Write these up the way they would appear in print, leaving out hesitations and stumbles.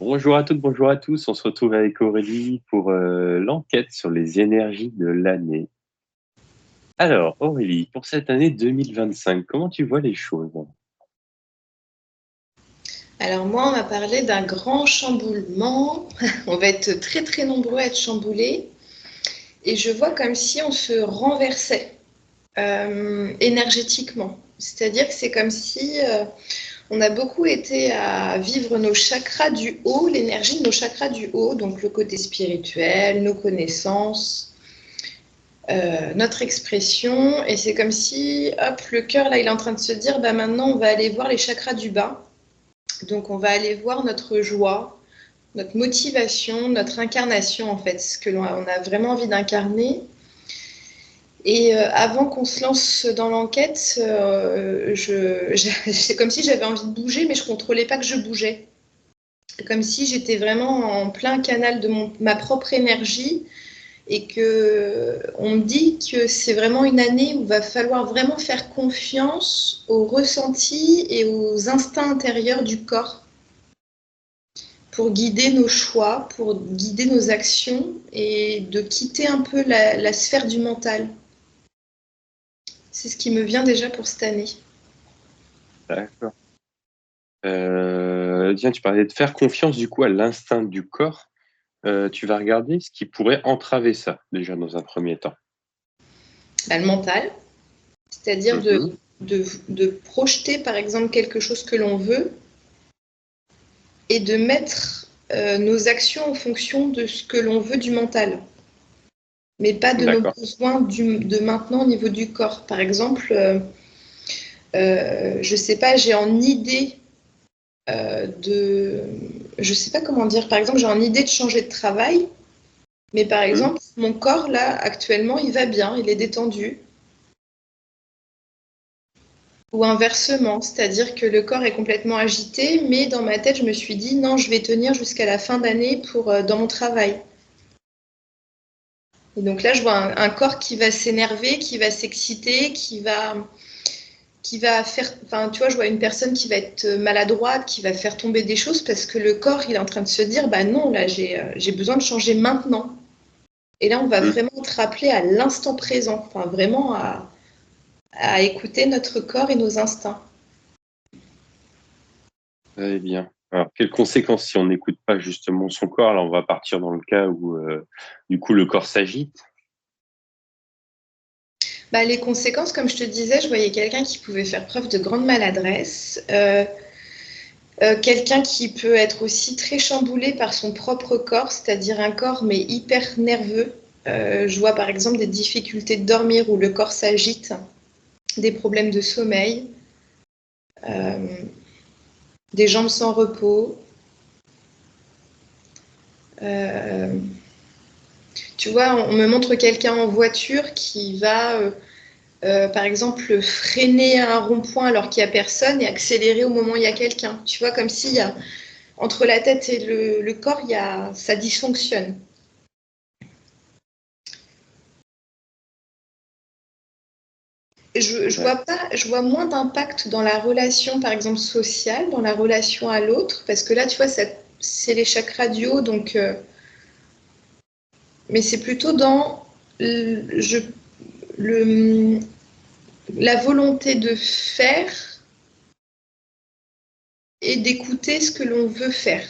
Bonjour à toutes, bonjour à tous. On se retrouve avec Aurélie pour l'enquête sur les énergies de l'année. Alors, Aurélie, pour cette année 2025, comment tu vois les choses? Alors moi, on m'a parlé d'un grand chamboulement. On va être très très nombreux à être chamboulés. Et je vois comme si on se renversait énergétiquement. C'est-à-dire que c'est comme si on a beaucoup été à vivre nos chakras du haut, l'énergie de nos chakras du haut, donc le côté spirituel, nos connaissances, notre expression. Et c'est comme si, hop, le cœur, là, il est en train de se dire, bah, maintenant, on va aller voir les chakras du bas. Donc on va aller voir notre joie, notre motivation, notre incarnation en fait, ce que l'on a vraiment envie d'incarner. Et avant qu'on se lance dans l'enquête, c'est comme si j'avais envie de bouger, mais je ne contrôlais pas que je bougeais. Comme si j'étais vraiment en plein canal de ma propre énergie et que on me dit que c'est vraiment une année où il va falloir vraiment faire confiance aux ressentis et aux instincts intérieurs du corps pour guider nos choix, pour guider nos actions et de quitter un peu la sphère du mental. C'est ce qui me vient déjà pour cette année. D'accord. Tiens, tu parlais de faire confiance du coup à l'instinct du corps. Tu vas regarder ce qui pourrait entraver ça, déjà dans un premier temps. Bah, le mental, c'est-à-dire Mhm. de projeter par exemple quelque chose que l'on veut et de mettre nos actions en fonction de ce que l'on veut du mental, mais pas de nos D'accord. besoins de maintenant au niveau du corps. Par exemple, je sais pas, j'ai en idée je sais pas comment dire, par exemple, j'ai en idée de changer de travail, mais par Mhm. exemple, mon corps, là, actuellement, il va bien, il est détendu. Ou inversement, c'est-à-dire que le corps est complètement agité, mais dans ma tête, je me suis dit, non, je vais tenir jusqu'à la fin d'année dans mon travail. Et donc là, je vois un corps qui va s'énerver, qui va s'exciter, qui va faire, enfin, tu vois, je vois une personne qui va être maladroite, qui va faire tomber des choses parce que le corps, il est en train de se dire, bah non, là, j'ai besoin de changer maintenant. Et là, on va Mhm. vraiment être rappelé à l'instant présent, enfin, vraiment à écouter notre corps et nos instincts. Très bien. Alors, quelles conséquences si on n'écoute pas justement son corps? Là, on va partir dans le cas où du coup le corps s'agite. Bah, les conséquences, comme je te disais, je voyais quelqu'un qui pouvait faire preuve de grande maladresse, quelqu'un qui peut être aussi très chamboulé par son propre corps, c'est-à-dire un corps mais hyper nerveux. Je vois par exemple des difficultés de dormir où le corps s'agite, des problèmes de sommeil, euh, des jambes sans repos. Euh, Tu vois, on me montre quelqu'un en voiture qui va, par exemple, freiner à un rond-point alors qu'il n'y a personne et accélérer au moment où il y a quelqu'un. Tu vois, comme s'il y a, entre la tête et le corps, ça dysfonctionne. Je vois moins d'impact dans la relation, par exemple, sociale, dans la relation à l'autre, parce que là, tu vois, c'est les chakras du haut, donc, mais c'est plutôt dans le, la volonté de faire et d'écouter ce que l'on veut faire.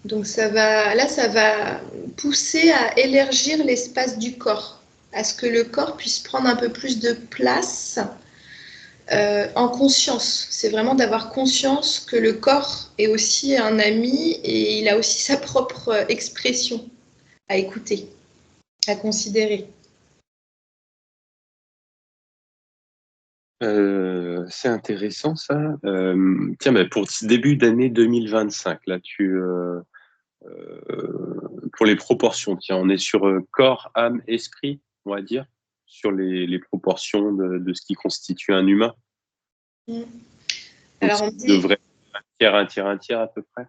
Donc ça va pousser à élargir l'espace du corps, à ce que le corps puisse prendre un peu plus de place en conscience. C'est vraiment d'avoir conscience que le corps est aussi un ami et il a aussi sa propre expression à écouter, à considérer. C'est intéressant ça. Tiens, bah, pour ce début d'année 2025, là, pour les proportions, tiens, on est sur corps, âme, esprit, on va dire, sur les proportions de ce qui constitue un humain. Mm. Donc, Alors ça on dit, devrait être un tiers, un tiers, un tiers à peu près.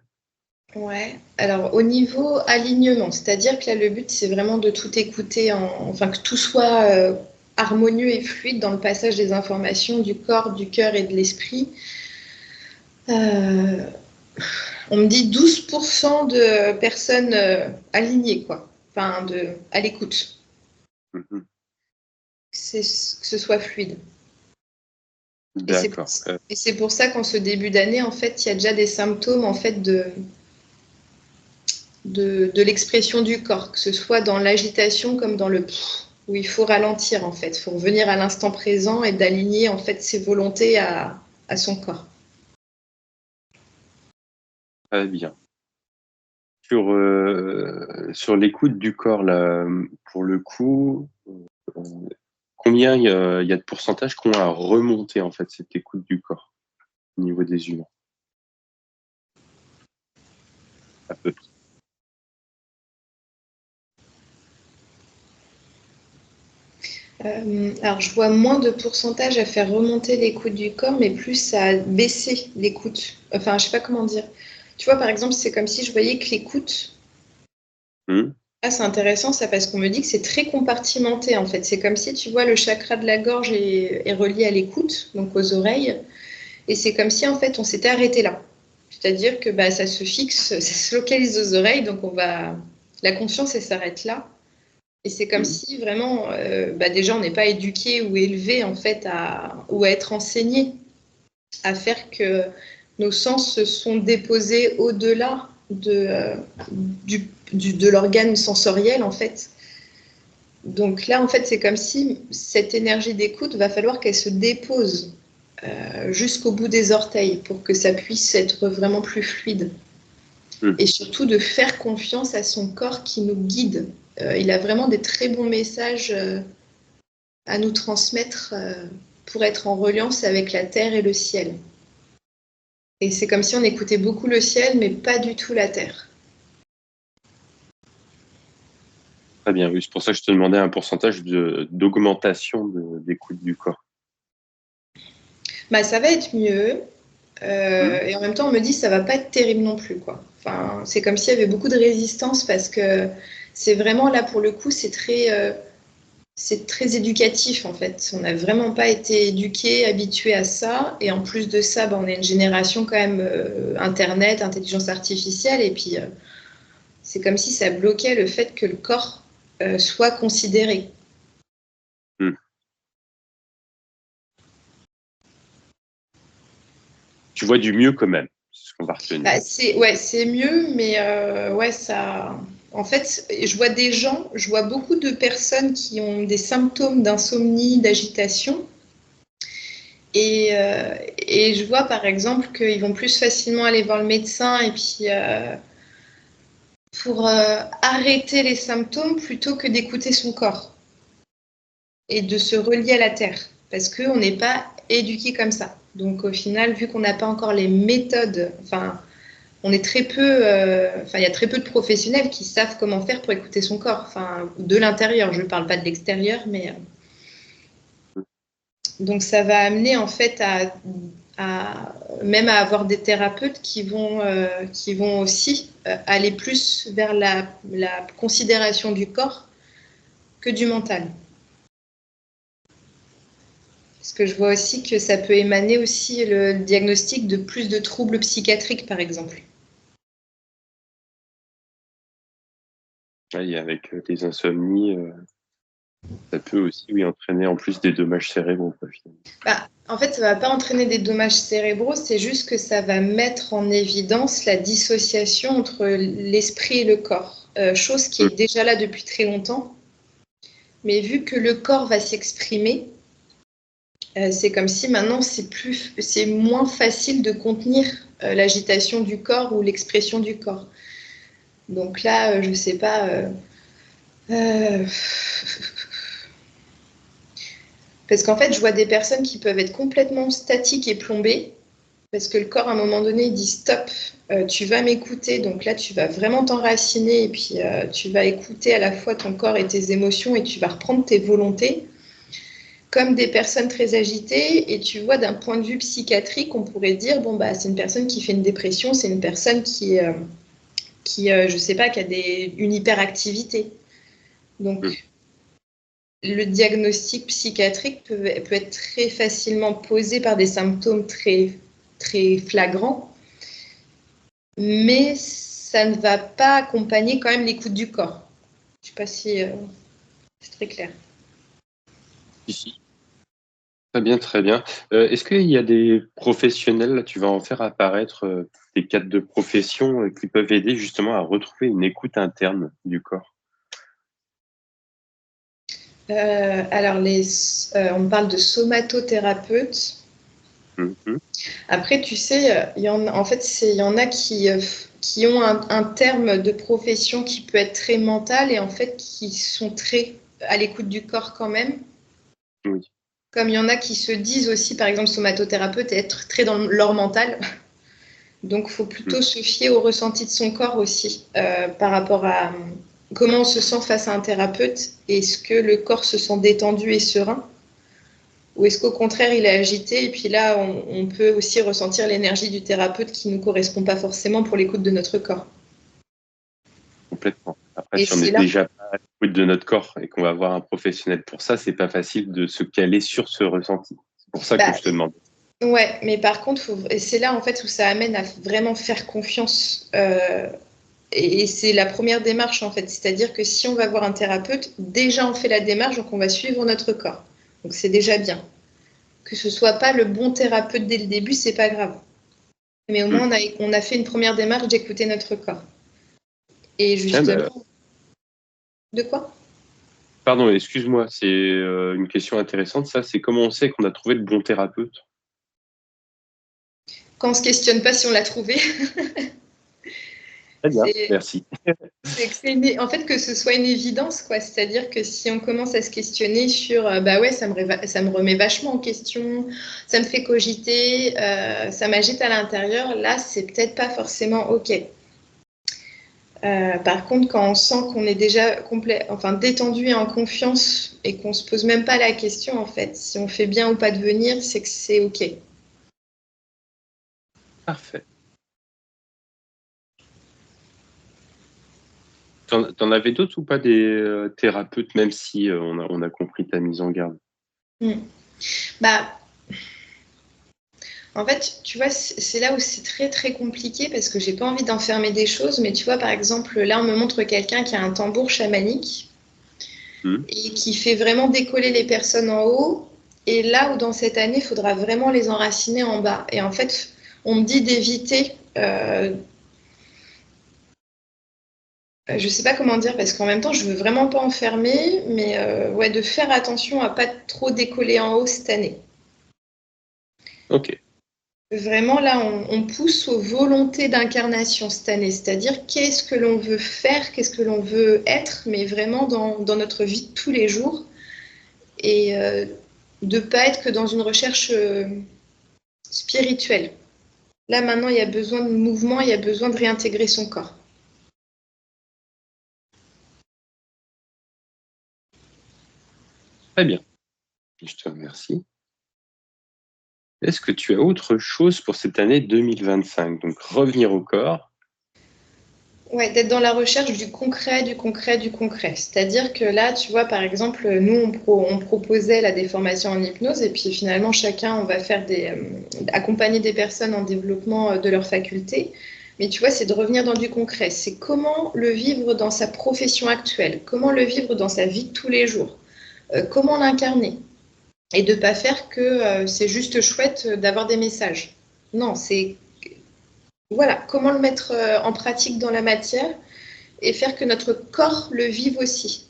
ouais. Alors au niveau alignement, c'est-à-dire que là le but c'est vraiment de tout écouter, enfin que tout soit harmonieux et fluide dans le passage des informations du corps, du cœur et de l'esprit. On me dit 12% de personnes alignées, quoi. Enfin, à l'écoute. Mhm. Que ce soit fluide. D'accord. Et c'est pour ça qu'en ce début d'année, en fait, il y a déjà des symptômes en fait, de l'expression du corps, que ce soit dans l'agitation comme dans le où il faut ralentir, en fait. Il faut revenir à l'instant présent et d'aligner en fait, ses volontés à son corps. Très bien. Sur l'écoute du corps, là, pour le coup, combien il y a de pourcentage qu'on a remonté en fait cette écoute du corps au niveau des humains? À peu près. Alors, je vois moins de pourcentage à faire remonter l'écoute du corps, mais plus à baisser l'écoute. Enfin, je sais pas comment dire. Tu vois, par exemple, c'est comme si je voyais que l'écoute. Ah, c'est intéressant ça parce qu'on me dit que c'est très compartimenté en fait. C'est comme si tu vois le chakra de la gorge est relié à l'écoute, donc aux oreilles, et c'est comme si en fait on s'était arrêté là. C'est-à-dire que bah, ça se fixe, ça se localise aux oreilles, donc la conscience elle s'arrête là. Et c'est comme si vraiment, bah, déjà on n'est pas éduqué ou élevé en fait ou à être enseigné à faire que nos sens se sont déposés au-delà de l'organe sensoriel en fait. Donc là en fait c'est comme si cette énergie d'écoute va falloir qu'elle se dépose jusqu'au bout des orteils pour que ça puisse être vraiment plus fluide. Et surtout de faire confiance à son corps qui nous guide. Il a vraiment des très bons messages à nous transmettre pour être en reliance avec la terre et le ciel. Et c'est comme si on écoutait beaucoup le ciel, mais pas du tout la terre. Très bien, oui. C'est pour ça que je te demandais un pourcentage d'augmentation d'écoute du corps. Bah, ça va être mieux. Et en même temps, on me dit que ça va pas être terrible non plus, quoi. Enfin, c'est comme s'il y avait beaucoup de résistance parce que c'est vraiment là pour le coup, c'est très éducatif en fait. On n'a vraiment pas été éduqué, habitué à ça. Et en plus de ça, bah, on est une génération quand même Internet, intelligence artificielle. Et puis, c'est comme si ça bloquait le fait que le corps soit considéré. Tu vois du mieux quand même, c'est ce qu'on va retenir. Bah, c'est mieux, mais ouais, ça. En fait, je vois beaucoup de personnes qui ont des symptômes d'insomnie, d'agitation. Et je vois par exemple qu'ils vont plus facilement aller voir le médecin et puis pour arrêter les symptômes plutôt que d'écouter son corps et de se relier à la terre parce qu'on n'est pas éduqué comme ça. Donc au final, vu qu'on n'a pas encore les méthodes, enfin, on est très peu, il y a très peu de professionnels qui savent comment faire pour écouter son corps, enfin, de l'intérieur. Je ne parle pas de l'extérieur, mais donc ça va amener en fait même à avoir des thérapeutes qui vont aussi aller plus vers la considération du corps que du mental. Parce que je vois aussi que ça peut émaner aussi le diagnostic de plus de troubles psychiatriques, par exemple. Et avec les insomnies, ça peut aussi oui, entraîner en plus des dommages cérébraux. Finalement. Bah, en fait, ça ne va pas entraîner des dommages cérébraux, c'est juste que ça va mettre en évidence la dissociation entre l'esprit et le corps, chose qui est déjà là depuis très longtemps. Mais vu que le corps va s'exprimer, c'est comme si maintenant c'est moins facile de contenir l'agitation du corps ou l'expression du corps. Donc là, je sais pas. Parce qu'en fait, je vois des personnes qui peuvent être complètement statiques et plombées, parce que le corps, à un moment donné, il dit stop, tu vas m'écouter. Donc là, tu vas vraiment t'enraciner et puis tu vas écouter à la fois ton corps et tes émotions et tu vas reprendre tes volontés. Comme des personnes très agitées, et tu vois, d'un point de vue psychiatrique, on pourrait dire, bon, bah, c'est une personne qui fait une dépression, c'est une personne qui je sais pas, qui a une hyperactivité. Donc, le diagnostic psychiatrique peut être très facilement posé par des symptômes très, très flagrants, mais ça ne va pas accompagner quand même l'écoute du corps. Je ne sais pas si c'est très clair. Ici. Très bien, très bien. Est-ce qu'il y a des professionnels, là, tu vas en faire apparaître des cadres de profession qui peuvent aider justement à retrouver une écoute interne du corps? Alors, on parle de somatothérapeutes. Mhm. Après, tu sais, il y en a qui ont un terme de profession qui peut être très mental et en fait qui sont très à l'écoute du corps quand même. Oui. Comme il y en a qui se disent aussi, par exemple, somatothérapeute, être très dans leur mental. Donc, il faut plutôt se fier au ressenti de son corps aussi par rapport à comment on se sent face à un thérapeute. Est-ce que le corps se sent détendu et serein? Ou est-ce qu'au contraire, il est agité? Et puis là, on peut aussi ressentir l'énergie du thérapeute qui ne nous correspond pas forcément pour l'écoute de notre corps. Complètement. Après, Et si on n'est c'est là, déjà pas à l'écoute de notre corps et qu'on va voir un professionnel pour ça, c'est pas facile de se caler sur ce ressenti. C'est pour ça que bah, je te demande. ouais, mais par contre, et c'est là en fait où ça amène à vraiment faire confiance. Et c'est la première démarche en fait. C'est-à-dire que si on va voir un thérapeute, déjà on fait la démarche, donc on va suivre notre corps. Donc c'est déjà bien. Que ce soit pas le bon thérapeute dès le début, c'est pas grave. Mais au moins on a fait une première démarche d'écouter notre corps. Et Ah bah, justement, de quoi? pardon, excuse-moi, c'est une question intéressante. Ça, c'est comment on sait qu'on a trouvé le bon thérapeute? Quand on se questionne pas si on l'a trouvé, Très bien, c'est merci. en fait que ce soit une évidence quoi. C'est-à-dire que si on commence à se questionner sur bah ouais ça me remet vachement en question, ça me fait cogiter, ça m'agite à l'intérieur, là c'est peut-être pas forcément ok. Par contre, quand on sent qu'on est déjà détendu et en confiance et qu'on se pose même pas la question en fait, si on fait bien ou pas de venir, c'est que c'est ok. Parfait. T'en avais d'autres ou pas des thérapeutes, même si on a compris ta mise en garde? Mm. Bah, en fait, tu vois, c'est là où c'est très très compliqué parce que j'ai pas envie d'enfermer des choses, mais tu vois, par exemple, là, on me montre quelqu'un qui a un tambour chamanique Hmm. et qui fait vraiment décoller les personnes en haut. Et là où dans cette année, il faudra vraiment les enraciner en bas. Et en fait, on me dit d'éviter, je sais pas comment dire parce qu'en même temps, je veux vraiment pas enfermer, mais ouais, de faire attention à pas trop décoller en haut cette année. Ok, Vraiment, là, on pousse aux volontés d'incarnation cette année, c'est-à-dire qu'est-ce que l'on veut faire, qu'est-ce que l'on veut être, mais vraiment dans notre vie de tous les jours, et de ne pas être que dans une recherche spirituelle. Là, maintenant, il y a besoin de mouvement, il y a besoin de réintégrer son corps. très bien. Je te remercie. Est-ce que tu as autre chose pour cette année 2025? Donc, revenir au corps. Ouais, d'être dans la recherche du concret, du concret, du concret. C'est-à-dire que là, tu vois, par exemple, nous, on proposait là, des formations en hypnose et puis finalement, chacun, on va faire accompagner des personnes en développement de leurs facultés. Mais tu vois, c'est de revenir dans du concret. C'est comment le vivre dans sa profession actuelle, comment le vivre dans sa vie de tous les jours, comment l'incarner. Et de ne pas faire que c'est juste chouette d'avoir des messages. Non, c'est voilà, comment le mettre en pratique dans la matière et faire que notre corps le vive aussi.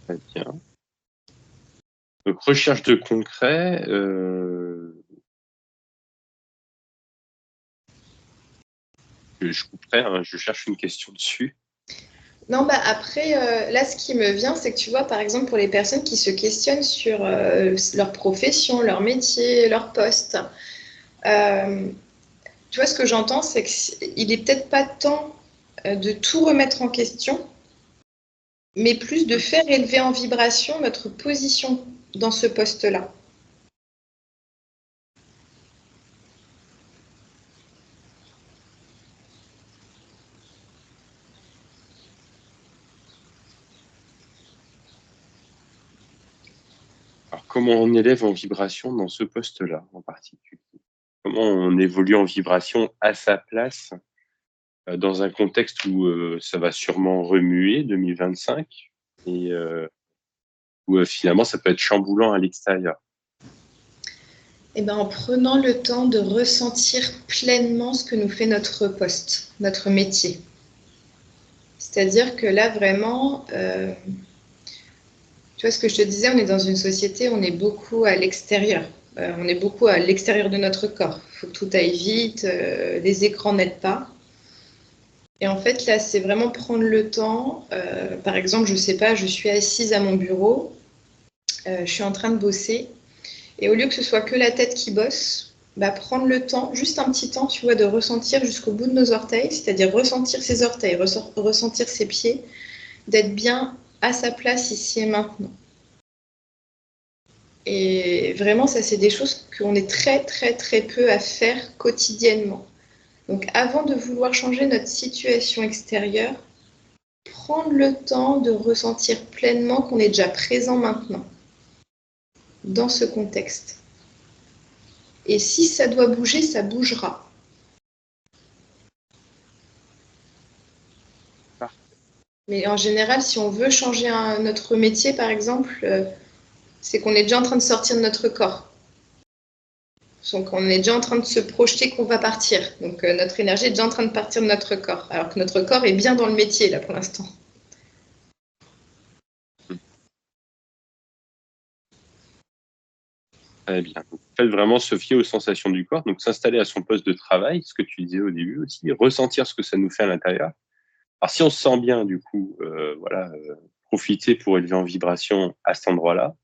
Très bien. Donc, recherche de concret. Je couperai, hein, je cherche une question dessus. Non, bah après, là, ce qui me vient, c'est que tu vois, par exemple, pour les personnes qui se questionnent sur leur profession, leur métier, leur poste, euh, tu vois, ce que j'entends, c'est qu'il est peut-être pas temps de tout remettre en question, mais plus de faire élever en vibration notre position dans ce poste-là. comment on élève en vibration dans ce poste-là en particulier? Comment on évolue en vibration à sa place dans un contexte où ça va sûrement remuer 2025 et où finalement ça peut être chamboulant à l'extérieur? Eh ben, en prenant le temps de ressentir pleinement ce que nous fait notre poste, notre métier. C'est-à-dire que là, vraiment, tu vois ce que je te disais, on est dans une société, on est beaucoup à l'extérieur. On est beaucoup à l'extérieur de notre corps. Il faut que tout aille vite, les écrans n'aident pas. Et en fait, là, c'est vraiment prendre le temps. Par exemple, je sais pas, je suis assise à mon bureau, je suis en train de bosser. Et au lieu que ce soit que la tête qui bosse, bah, prendre le temps, juste un petit temps, tu vois, de ressentir jusqu'au bout de nos orteils, c'est-à-dire ressentir ses orteils, ressentir ses pieds, d'être bien à sa place ici et maintenant. Et vraiment, ça, c'est des choses qu'on est très, très, très peu à faire quotidiennement. Donc, avant de vouloir changer notre situation extérieure, prendre le temps de ressentir pleinement qu'on est déjà présent maintenant, dans ce contexte. Et si ça doit bouger, ça bougera. Mais en général, si on veut changer notre métier, par exemple, c'est qu'on est déjà en train de sortir de notre corps. Donc, on est déjà en train de se projeter qu'on va partir. Donc, notre énergie est déjà en train de partir de notre corps. Alors que notre corps est bien dans le métier, là, pour l'instant. Très bien. Donc, en fait, vraiment se fier aux sensations du corps, donc s'installer à son poste de travail, ce que tu disais au début aussi, ressentir ce que ça nous fait à l'intérieur. Alors, si on se sent bien, du coup, voilà, profiter pour élever en vibration à cet endroit-là.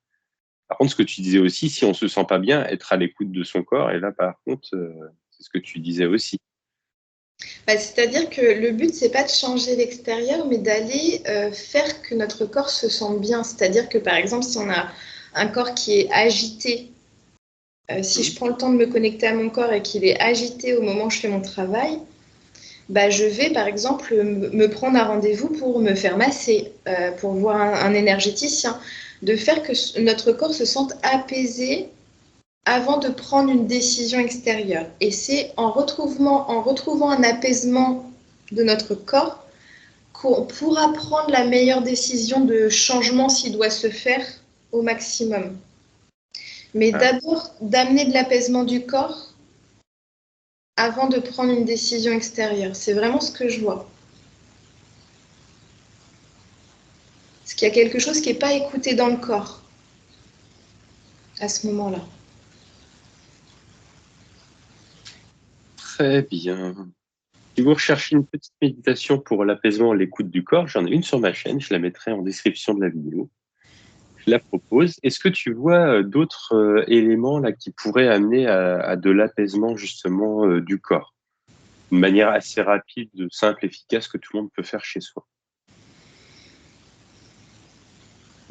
Par contre, ce que tu disais aussi, si on se sent pas bien, être à l'écoute de son corps. Et là, par contre, c'est ce que tu disais aussi. Bah, c'est-à-dire que le but, c'est pas de changer l'extérieur, mais d'aller faire que notre corps se sente bien. C'est-à-dire que, par exemple, si on a un corps qui est agité, si je prends le temps de me connecter à mon corps et qu'il est agité au moment où je fais mon travail, bah, je vais, par exemple, me prendre un rendez-vous pour me faire masser, pour voir un énergéticien, de faire que notre corps se sente apaisé avant de prendre une décision extérieure. Et c'est en retrouvant un apaisement de notre corps qu'on pourra prendre la meilleure décision de changement s'il doit se faire au maximum. Mais Ah, d'abord, d'amener de l'apaisement du corps avant de prendre une décision extérieure. C'est vraiment ce que je vois. Parce qu'il y a quelque chose qui n'est pas écouté dans le corps à ce moment-là. très bien. Si vous recherchez une petite méditation pour l'apaisement et l'écoute du corps, j'en ai une sur ma chaîne, je la mettrai en description de la vidéo. Je la propose. Est-ce que tu vois d'autres éléments là qui pourraient amener à de l'apaisement justement du corps? Une manière assez rapide, simple, efficace que tout le monde peut faire chez soi.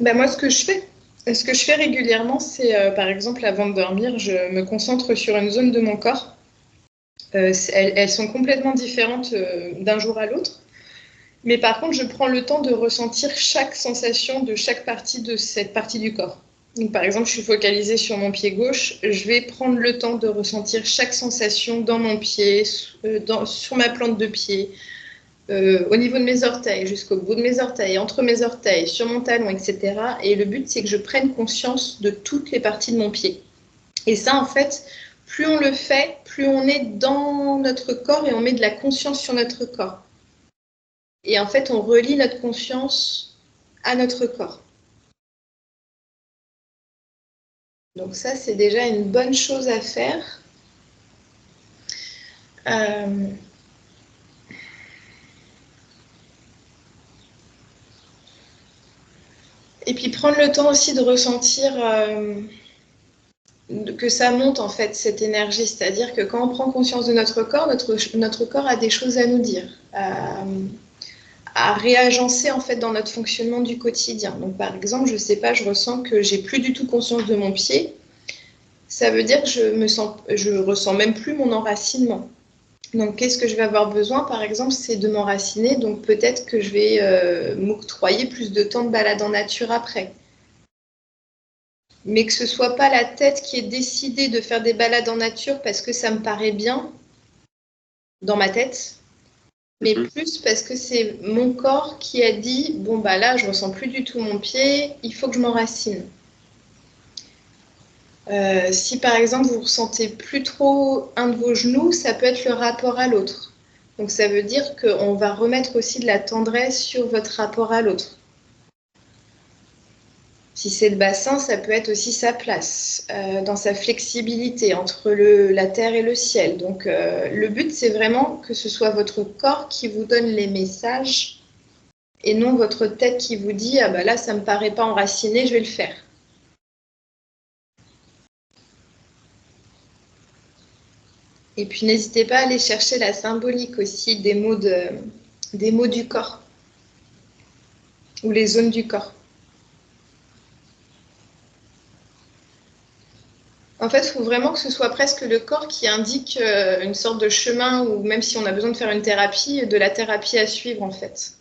Ben moi, ce que je fais régulièrement, c'est par exemple avant de dormir, je me concentre sur une zone de mon corps. Elles sont complètement différentes d'un jour à l'autre. Mais par contre, je prends le temps de ressentir chaque sensation de chaque partie de cette partie du corps. Donc, par exemple, je suis focalisée sur mon pied gauche. Je vais prendre le temps de ressentir chaque sensation dans mon pied, sur ma plante de pied, au niveau de mes orteils, jusqu'au bout de mes orteils, entre mes orteils, sur mon talon, etc. Et le but, c'est que je prenne conscience de toutes les parties de mon pied. Et ça, en fait, plus on le fait, plus on est dans notre corps et on met de la conscience sur notre corps. Et en fait, on relie notre conscience à notre corps. Donc ça, c'est déjà une bonne chose à faire. Euh, Et puis prendre le temps aussi de ressentir que ça monte en fait, cette énergie. C'est-à-dire que quand on prend conscience de notre corps, notre corps a des choses à nous dire, à réagencer en fait dans notre fonctionnement du quotidien. Donc par exemple, je sais pas, je ressens que j'ai plus du tout conscience de mon pied. Ça veut dire que je ressens même plus mon enracinement. Donc, qu'est-ce que je vais avoir besoin, par exemple, c'est de m'enraciner. Donc, peut-être que je vais m'octroyer plus de temps de balade en nature après. mais que ce ne soit pas la tête qui ait décidé de faire des balades en nature parce que ça me paraît bien dans ma tête, mais plus parce que c'est mon corps qui a dit, bon, bah là, je ressens plus du tout mon pied, il faut que je m'enracine. Si par exemple vous ressentez plus trop un de vos genoux, ça peut être le rapport à l'autre. Donc ça veut dire qu'on va remettre aussi de la tendresse sur votre rapport à l'autre. Si c'est le bassin, ça peut être aussi sa place, dans sa flexibilité entre la terre et le ciel. Donc le but, c'est vraiment que ce soit votre corps qui vous donne les messages et non votre tête qui vous dit « Ah bah là, ça ne me paraît pas enraciné, je vais le faire ». Et puis n'hésitez pas à aller chercher la symbolique aussi des mots du corps ou les zones du corps. En fait, il faut vraiment que ce soit presque le corps qui indique une sorte de chemin ou même si on a besoin de faire une thérapie, de la thérapie à suivre en fait.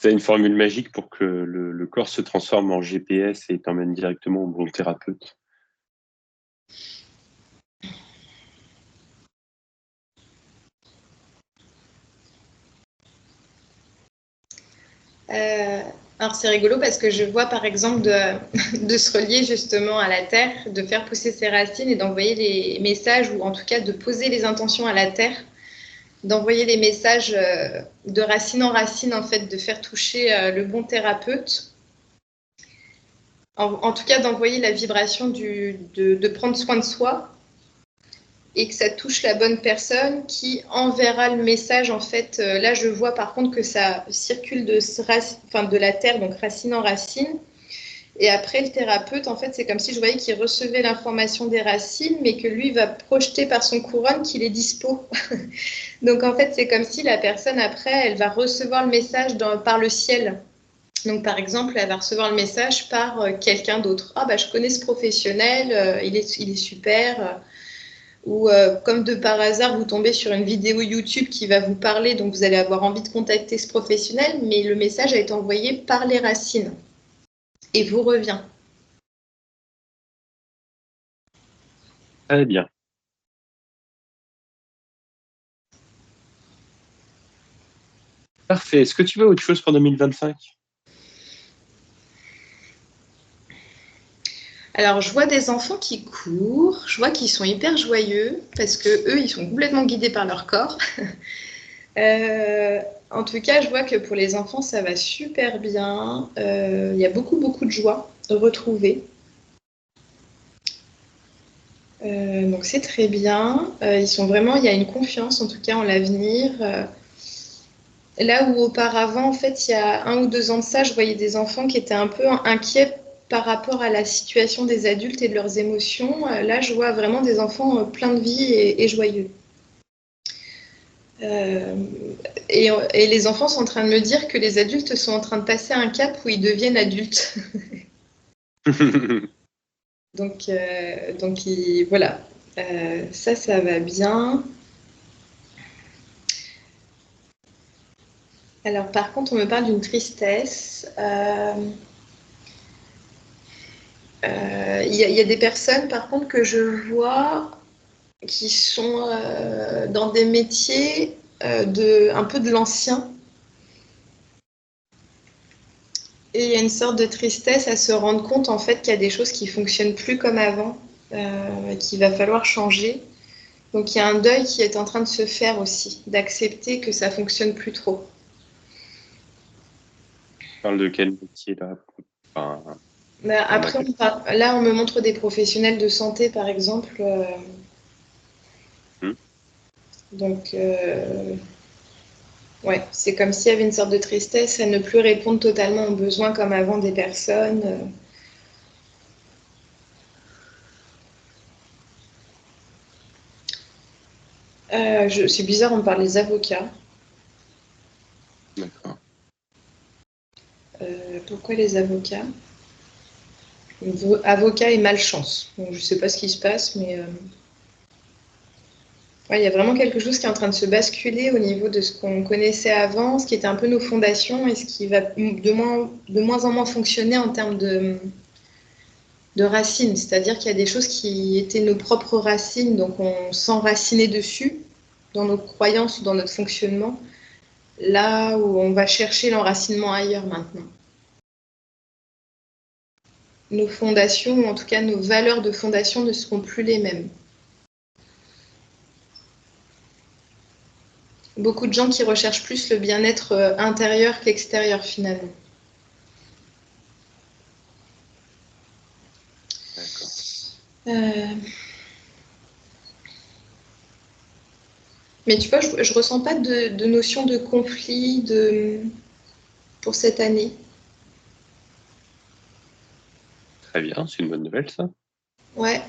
Tu as une formule magique pour que le corps se transforme en GPS et t'emmène directement au bon thérapeute? Alors c'est rigolo parce que je vois par exemple de se relier justement à la terre, de faire pousser ses racines et d'envoyer les messages ou en tout cas de poser les intentions à la terre, d'envoyer les messages de racine en racine en fait, de faire toucher le bon thérapeute. En tout cas d'envoyer la vibration de prendre soin de soi et que ça touche la bonne personne qui enverra le message. En fait, là, je vois par contre que ça circule de la terre, donc racine en racine. Et après, le thérapeute, en fait, c'est comme si je voyais qu'il recevait l'information des racines, mais que lui va projeter par son couronne qu'il est dispo. Donc, en fait, c'est comme si la personne, après, elle va recevoir le message par le ciel. Donc, par exemple, elle va recevoir le message par quelqu'un d'autre. Ah, bah, je connais ce professionnel, il est super. Ou comme de par hasard, vous tombez sur une vidéo YouTube qui va vous parler, donc vous allez avoir envie de contacter ce professionnel, mais le message a été envoyé par les racines et vous revient. Très bien. Parfait. Est-ce que tu veux autre chose pour 2025? Alors, je vois des enfants qui courent, je vois qu'ils sont hyper joyeux parce que eux, ils sont complètement guidés par leur corps. En tout cas, je vois que pour les enfants, ça va super bien. Il y a beaucoup, beaucoup de joie retrouvée. Donc c'est très bien. Ils sont vraiment, il y a une confiance en tout cas en l'avenir. Là où auparavant, en fait, il y a 1 ou 2 ans de ça, je voyais des enfants qui étaient un peu inquiets par rapport à la situation des adultes et de leurs émotions. Là, je vois vraiment des enfants pleins de vie et joyeux. Et les enfants sont en train de me dire que les adultes sont en train de passer un cap où ils deviennent adultes. Donc voilà, ça va bien. Alors par contre, on me parle d'une tristesse. Y a des personnes par contre que je vois qui sont dans des métiers un peu de l'ancien. Et il y a une sorte de tristesse à se rendre compte en fait qu'il y a des choses qui fonctionnent plus comme avant, qu'il va falloir changer. Donc il y a un deuil qui est en train de se faire aussi, d'accepter que ça fonctionne plus trop. Tu parles de quel métier là? Enfin, Après, là, on me montre des professionnels de santé, par exemple. Donc, ouais, c'est comme s'il y avait une sorte de tristesse à ne plus répondre totalement aux besoins comme avant des personnes. C'est bizarre, on me parle des avocats. D'accord. Pourquoi les avocats? Avocat et malchance. Donc, je ne sais pas ce qui se passe, mais Ouais, il y a vraiment quelque chose qui est en train de se basculer au niveau de ce qu'on connaissait avant, ce qui était un peu nos fondations et ce qui va de moins en moins fonctionner en termes de racines. C'est-à-dire qu'il y a des choses qui étaient nos propres racines, donc on s'enracinait dessus dans nos croyances ou dans notre fonctionnement, là où on va chercher l'enracinement ailleurs maintenant. Nos fondations, ou en tout cas nos valeurs de fondation, ne seront plus les mêmes. Beaucoup de gens qui recherchent plus le bien-être intérieur qu'extérieur finalement. D'accord. Mais tu vois, je ressens pas de notion de conflit pour cette année. Très bien, c'est une bonne nouvelle, ça. Ouais,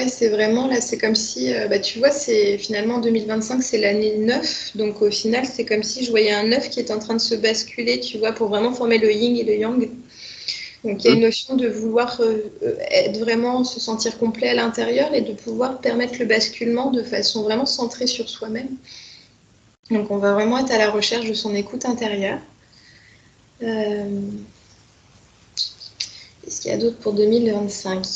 c'est vraiment là, c'est comme si, tu vois, c'est finalement 2025, c'est l'année 9, donc au final, c'est comme si je voyais un 9 qui est en train de se basculer, tu vois, pour vraiment former le yin et le yang. Donc il y a une notion de vouloir être vraiment, se sentir complet à l'intérieur et de pouvoir permettre le basculement de façon vraiment centrée sur soi-même. Donc on va vraiment être à la recherche de son écoute intérieure. Qu'est-ce qu'il y a d'autre pour 2025 ?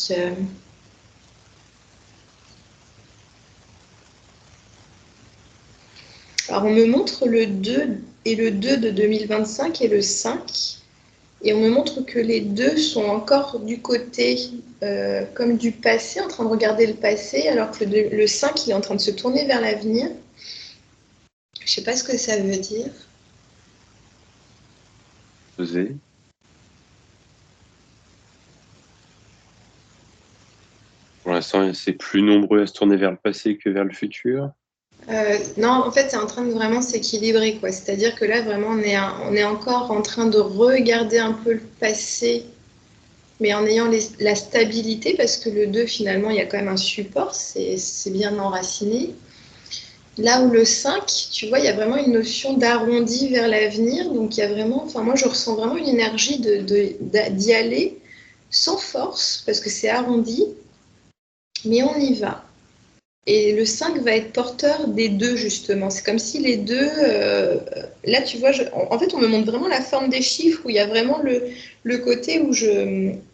Alors, on me montre le 2 et le 2 de 2025 et le 5. Et on me montre que les deux sont encore du côté comme du passé, en train de regarder le passé, alors que le 5, il est en train de se tourner vers l'avenir. Je ne sais pas ce que ça veut dire. Osez. Pour l'instant, c'est plus nombreux à se tourner vers le passé que vers le futur. Non, en fait, c'est en train de vraiment s'équilibrer, quoi. C'est-à-dire que là, vraiment, on est encore en train de regarder un peu le passé, mais en ayant la stabilité, parce que le 2, finalement, il y a quand même un support, c'est bien enraciné. Là où le 5, tu vois, il y a vraiment une notion d'arrondi vers l'avenir. Donc, il y a vraiment, enfin, moi, je ressens vraiment une énergie d'y aller sans force, parce que c'est arrondi, mais on y va. Et le 5 va être porteur des deux, justement. C'est comme si les deux. Là, tu vois, en fait, on me montre vraiment la forme des chiffres, où il y a vraiment le côté où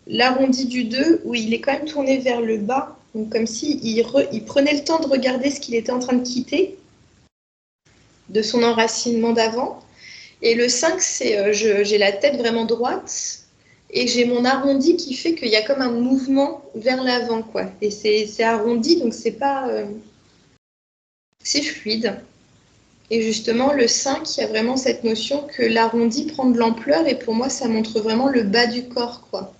l'arrondi du 2, où il est quand même tourné vers le bas. Donc, comme s'il il prenait le temps de regarder ce qu'il était en train de quitter, de son enracinement d'avant. Et le 5, c'est j'ai la tête vraiment droite. Et j'ai mon arrondi qui fait qu'il y a comme un mouvement vers l'avant, quoi. Et c'est arrondi, donc c'est pas. C'est fluide. Et justement, le 5, il y a vraiment cette notion que l'arrondi prend de l'ampleur et pour moi, ça montre vraiment le bas du corps, quoi.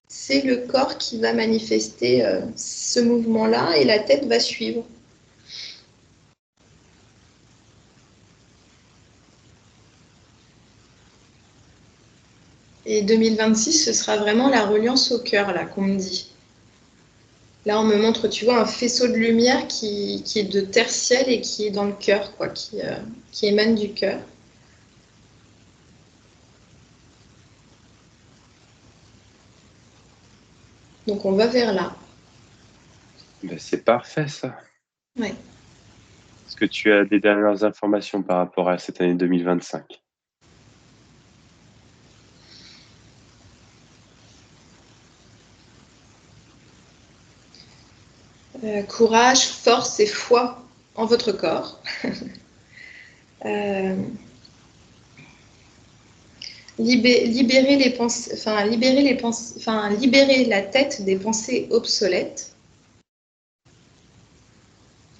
C'est le corps qui va manifester ce mouvement-là et la tête va suivre. Et 2026, ce sera vraiment la reliance au cœur, là, qu'on me dit. Là, on me montre, tu vois, un faisceau de lumière qui est de terre-ciel et qui est dans le cœur, quoi, qui émane du cœur. Donc, on va vers là. Ben, c'est parfait, ça. Ouais. Est-ce que tu as des dernières informations par rapport à cette année 2025 ? Courage, force et foi en votre corps. Libérer les pensées, libérer la tête des pensées obsolètes.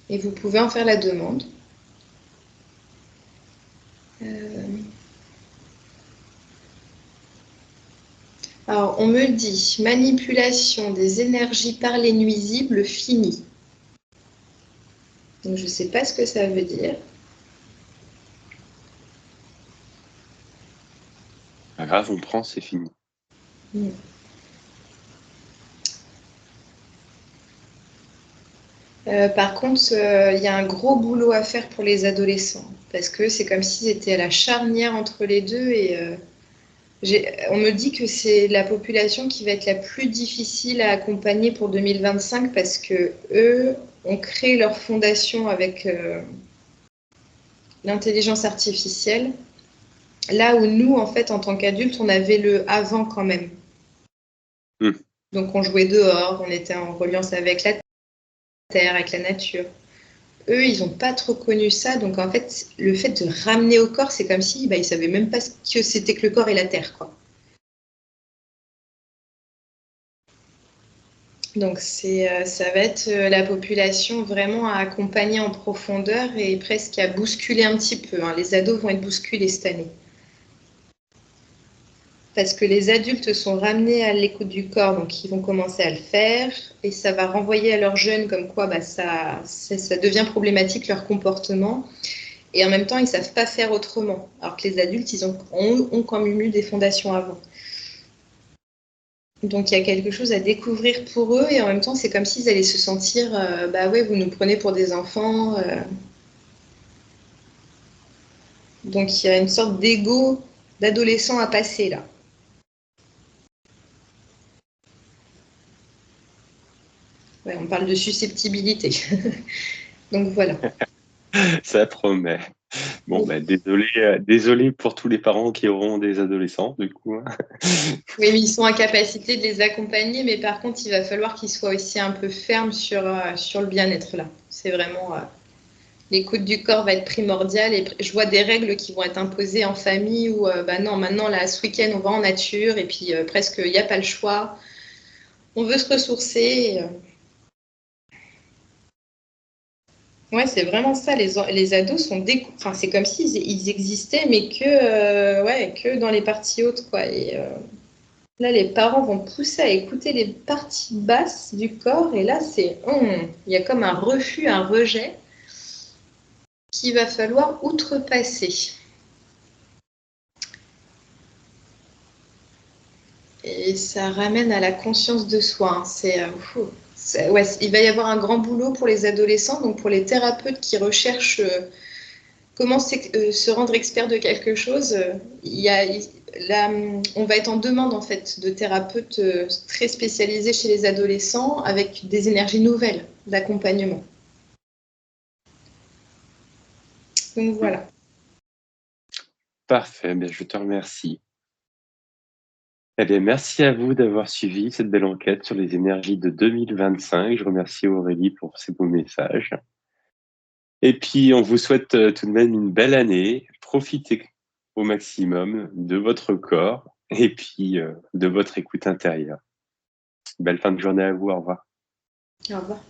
Et vous pouvez en faire la demande. Alors, on me dit manipulation des énergies par les nuisibles finie. Donc, je ne sais pas ce que ça veut dire. Pas grave, on prend, c'est fini. Par contre, il y a un gros boulot à faire pour les adolescents. Parce que c'est comme s'ils étaient à la charnière entre les deux. Et on me dit que c'est la population qui va être la plus difficile à accompagner pour 2025 parce que eux, ont créé leur fondation avec l'intelligence artificielle, là où nous, en fait, en tant qu'adultes, on avait le avant quand même. Donc on jouait dehors, on était en reliance avec la terre, avec la nature. Eux, ils n'ont pas trop connu ça, donc en fait, le fait de ramener au corps, c'est comme si ils ne savaient même pas ce que c'était que le corps et la terre, quoi. Donc ça va être la population vraiment à accompagner en profondeur et presque à bousculer un petit peu, hein. Les ados vont être bousculés cette année. Parce que les adultes sont ramenés à l'écoute du corps, donc ils vont commencer à le faire, et ça va renvoyer à leurs jeunes comme quoi ça devient problématique leur comportement, et en même temps ils ne savent pas faire autrement, alors que les adultes ils ont quand même eu des fondations avant. Donc il y a quelque chose à découvrir pour eux, et en même temps c'est comme s'ils allaient se sentir bah ouais, vous nous prenez pour des enfants. Donc il y a une sorte d'ego d'adolescent à passer là. Ouais, on parle de susceptibilité. Donc voilà. Ça promet. Bon, désolé pour tous les parents qui auront des adolescents, du coup. Oui, mais ils sont en capacité de les accompagner, mais par contre, il va falloir qu'ils soient aussi un peu fermes sur le bien-être là. C'est vraiment l'écoute du corps va être primordiale, et je vois des règles qui vont être imposées en famille où bah non, maintenant là, ce week-end, on va en nature et puis presque il n'y a pas le choix. On veut se ressourcer. Ouais, c'est vraiment ça. Les ados sont enfin, c'est comme s'ils ils existaient, mais que dans les parties hautes, quoi. Et là, les parents vont pousser à écouter les parties basses du corps, et là, il y a comme un refus, un rejet qu'il va falloir outrepasser. Et ça ramène à la conscience de soi, hein. Ouais, il va y avoir un grand boulot pour les adolescents, donc pour les thérapeutes qui recherchent comment se rendre expert de quelque chose. Là, on va être en demande en fait de thérapeutes très spécialisés chez les adolescents avec des énergies nouvelles d'accompagnement. Donc voilà. Parfait, bien, je te remercie. Eh bien, merci à vous d'avoir suivi cette belle enquête sur les énergies de 2025. Je remercie Aurélie pour ses beaux messages. Et puis, on vous souhaite tout de même une belle année. Profitez au maximum de votre corps et puis de votre écoute intérieure. Belle fin de journée à vous. Au revoir. Au revoir.